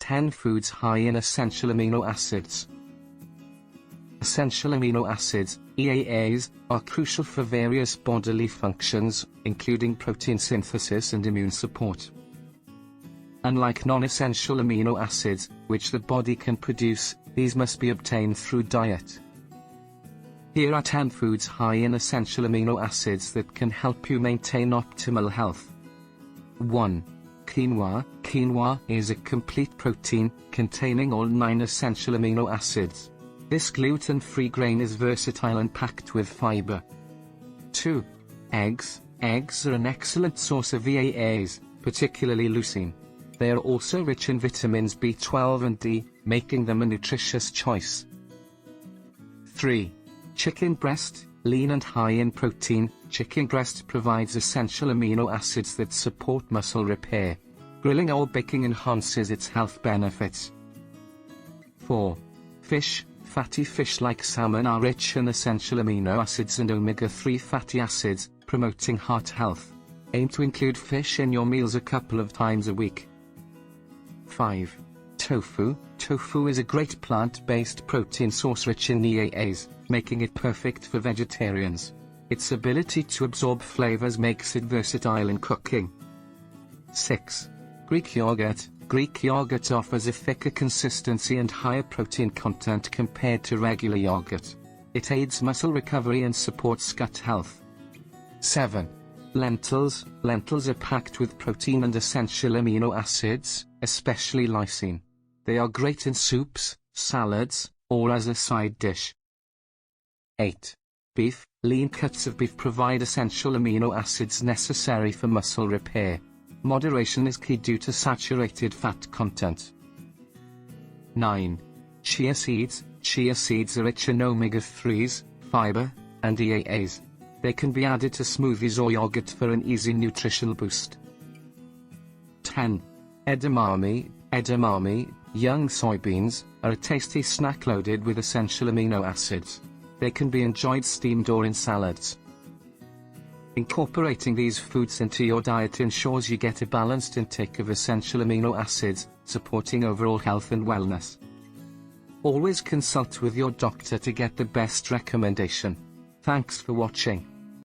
10 foods high in essential amino acids. Essential amino acids, EAAs, are crucial for various bodily functions, including protein synthesis and immune support. Unlike non-essential amino acids, which the body can produce, these must be obtained through diet. Here are 10 foods high in essential amino acids that can help you maintain optimal health. 1. Quinoa. Quinoa is a complete protein, containing all 9 essential amino acids. This gluten-free grain is versatile and packed with fiber. 2. Eggs. Eggs are an excellent source of EAAs, particularly leucine. They are also rich in vitamins B12 and D, making them a nutritious choice. 3. Chicken breast. Lean and high in protein, chicken breast provides essential amino acids that support muscle repair. Grilling or baking enhances its health benefits. 4. Fish. Fatty fish like salmon are rich in essential amino acids and omega-3 fatty acids, promoting heart health. Aim to include fish in your meals a couple of times a week. 5. Tofu. Tofu is a great plant-based protein source rich in EAAs, making it perfect for vegetarians. Its ability to absorb flavors makes it versatile in cooking. 6. Greek yogurt. Greek yogurt offers a thicker consistency and higher protein content compared to regular yogurt. It aids muscle recovery and supports gut health. 7. Lentils. Lentils are packed with protein and essential amino acids, especially lysine. They are great in soups, salads, or as a side dish. 8. Beef. Lean cuts of beef provide essential amino acids necessary for muscle repair. Moderation is key due to saturated fat content. 9. Chia seeds. Chia seeds are rich in omega-3s, fiber, and EAAs. They can be added to smoothies or yogurt for an easy nutritional boost. 10. Edamame. Edamame, young soybeans, are a tasty snack loaded with essential amino acids. They can be enjoyed steamed or in salads. Incorporating these foods into your diet ensures you get a balanced intake of essential amino acids, supporting overall health and wellness. Always consult with your doctor to get the best recommendation. Thanks for watching.